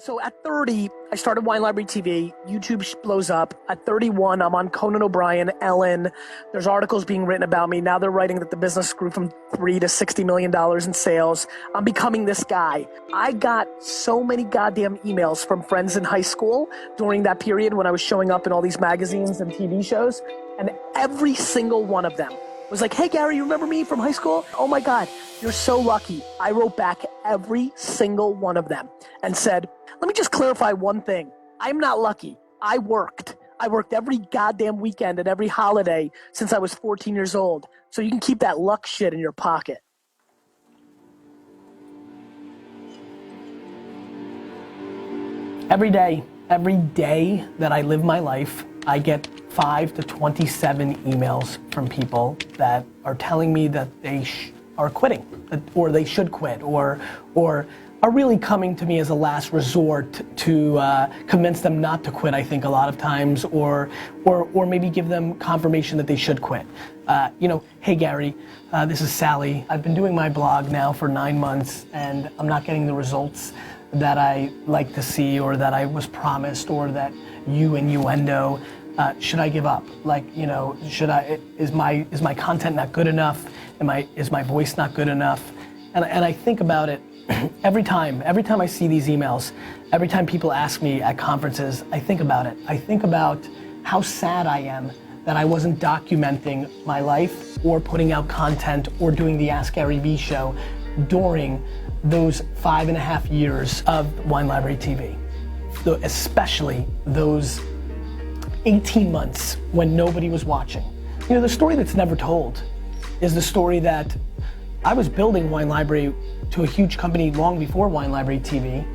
So at 30, I started Wine Library TV. YouTube blows up. At 31, I'm on Conan O'Brien, Ellen. There's articles being written about me. Now they're writing that the business grew from $3 to $60 million in sales. I'm becoming this guy. I got so many goddamn emails from friends in high school during that period when I was showing up in all these magazines and TV shows. And every single one of them was like, hey, Gary, you remember me from high school? Oh my God, you're so lucky. I wrote back every single one of them and said, let me just clarify one thing. I'm not lucky. I worked. I worked every goddamn weekend and every holiday since I was 14 years old. So you can keep that luck shit in your pocket. Every day that I live my life, I get 5 to 27 emails from people that are telling me that they are quitting, or they should quit, or are really coming to me as a last resort to convince them not to quit, I think a lot of times, or maybe give them confirmation that they should quit. Hey Gary, this is Sally. I've been doing my blog now for 9 months and I'm not getting the results that I like to see or that I was promised or that you innuendo. Should I give up? Is my content not good enough? Is my voice not good enough? And I think about it every time I see these emails, every time people ask me at conferences, I think about it. I think about how sad I am that I wasn't documenting my life or putting out content or doing the Ask Gary Vee show during those 5.5 years of Wine Library TV. Especially those 18 months when nobody was watching. The story that's never told is the story that I was building Wine Library to a huge company long before Wine Library TV,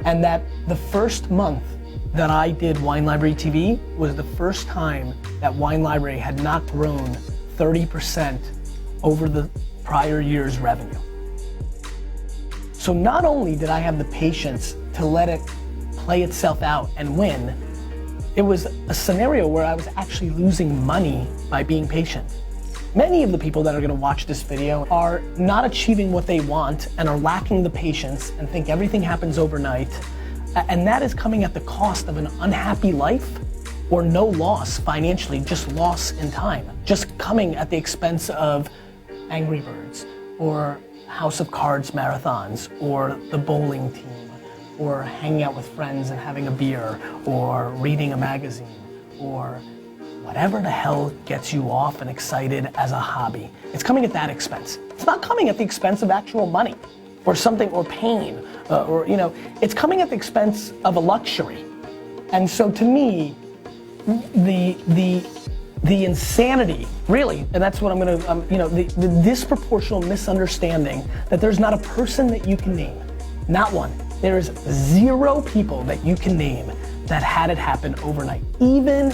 and that the first month that I did Wine Library TV was the first time that Wine Library had not grown 30% over the prior year's revenue. So not only did I have the patience to let it play itself out and win, it was a scenario where I was actually losing money by being patient. Many of the people that are gonna watch this video are not achieving what they want and are lacking the patience and think everything happens overnight. And that is coming at the cost of an unhappy life or no loss financially, just loss in time. Just coming at the expense of Angry Birds or House of Cards marathons or the bowling team or hanging out with friends and having a beer or reading a magazine or whatever the hell gets you off and excited as a hobby. It's coming at that expense. It's not coming at the expense of actual money or something or pain it's coming at the expense of a luxury. And so to me, the insanity, really, and that's what I'm gonna, the disproportional misunderstanding that there's not a person that you can name, not one. There is 0 people that you can name that had it happen overnight. Even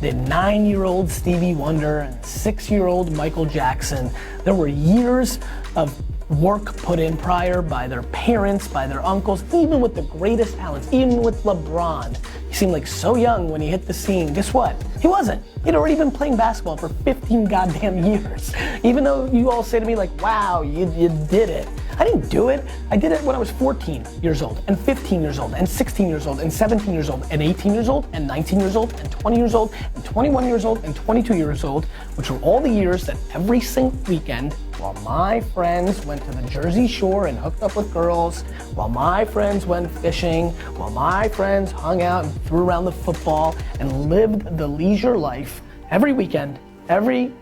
the 9-year-old Stevie Wonder and 6-year-old Michael Jackson, there were years of work put in prior by their parents, by their uncles, even with the greatest talents, even with LeBron. He seemed like so young when he hit the scene. Guess what? He wasn't. He'd already been playing basketball for 15 goddamn years. Even though you all say to me like, wow, you did it. I didn't do it. I did it when I was 14 years old, and 15 years old, and 16 years old, and 17 years old, and 18 years old, and 19 years old, and 20 years old, and 21 years old, and 22 years old, which were all the years that every single weekend, while my friends went to the Jersey Shore and hooked up with girls, while my friends went fishing, while my friends hung out and threw around the football and lived the leisure life, every weekend, every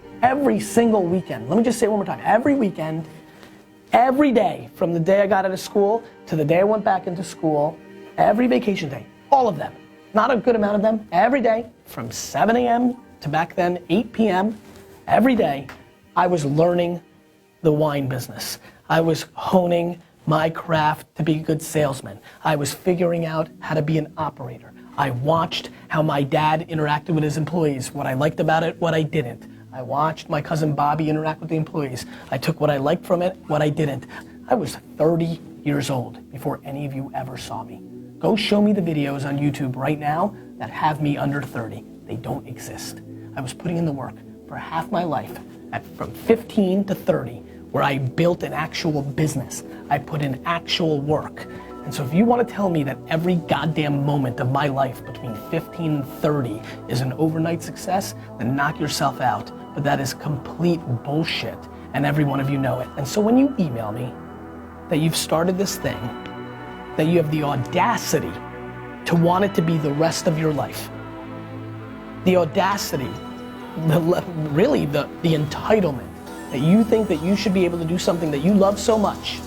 single weekend. Let me just say it one more time. Every weekend, every day, from the day I got out of school to the day I went back into school, every vacation day, all of them, not a good amount of them, every day from 7 a.m. to back then 8 p.m., every day, I was learning the wine business. I was honing my craft to be a good salesman. I was figuring out how to be an operator. I watched how my dad interacted with his employees, what I liked about it, what I didn't. I watched my cousin Bobby interact with the employees. I took what I liked from it, what I didn't. I was 30 years old before any of you ever saw me. Go show me the videos on YouTube right now that have me under 30. They don't exist. I was putting in the work for half my life, from 15 to 30, where I built an actual business. I put in actual work. And so if you want to tell me that every goddamn moment of my life between 15 and 30 is an overnight success, then knock yourself out. But that is complete bullshit, and every one of you know it. And so when you email me that you've started this thing, that you have the audacity to want it to be the rest of your life, the audacity, really the entitlement, that you think that you should be able to do something that you love so much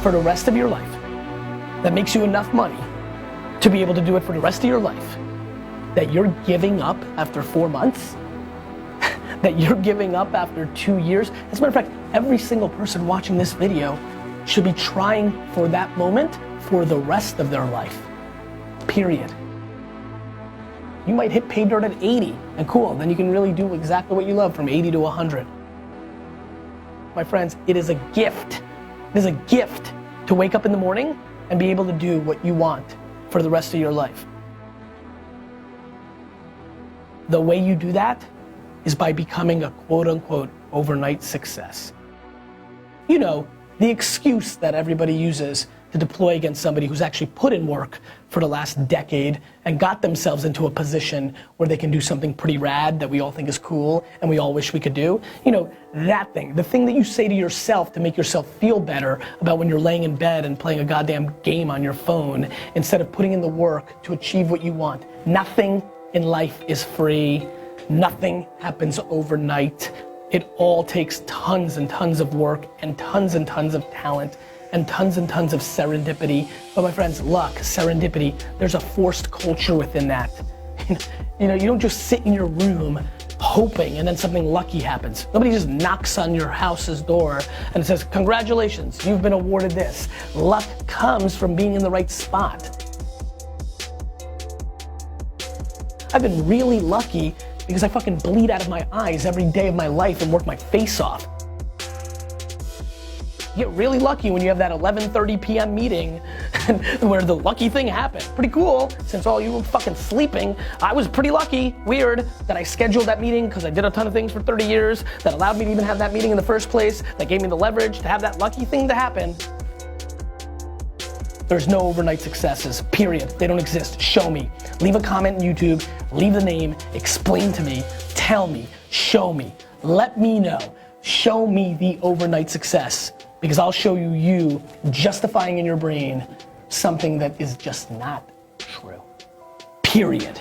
for the rest of your life, that makes you enough money to be able to do it for the rest of your life, that you're giving up after 4 months, that you're giving up after 2 years. As a matter of fact, every single person watching this video should be trying for that moment for the rest of their life, period. You might hit pay dirt at 80, and cool, then you can really do exactly what you love from 80 to 100. My friends, it is a gift. It is a gift to wake up in the morning and be able to do what you want for the rest of your life. The way you do that is by becoming a quote unquote overnight success. You know, the excuse that everybody uses to deploy against somebody who's actually put in work for the last decade and got themselves into a position where they can do something pretty rad that we all think is cool and we all wish we could do. You know, that thing, the thing that you say to yourself to make yourself feel better about when you're laying in bed and playing a goddamn game on your phone instead of putting in the work to achieve what you want. Nothing in life is free. Nothing happens overnight. It all takes tons and tons of work and tons of talent and tons of serendipity. But my friends, luck, serendipity, there's a forced culture within that. You know, you don't just sit in your room hoping and then something lucky happens. Nobody just knocks on your house's door and says, congratulations, you've been awarded this. Luck comes from being in the right spot. I've been really lucky because I fucking bleed out of my eyes every day of my life and work my face off. You get really lucky when you have that 11:30 p.m. meeting where the lucky thing happened. Pretty cool, since all you were fucking sleeping. I was pretty lucky, weird, that I scheduled that meeting because I did a ton of things for 30 years that allowed me to even have that meeting in the first place, that gave me the leverage to have that lucky thing to happen. There's no overnight successes, period. They don't exist. Show me. Leave a comment on YouTube, leave the name, explain to me, tell me, show me, let me know. Show me the overnight success, because I'll show you justifying in your brain something that is just not true, period.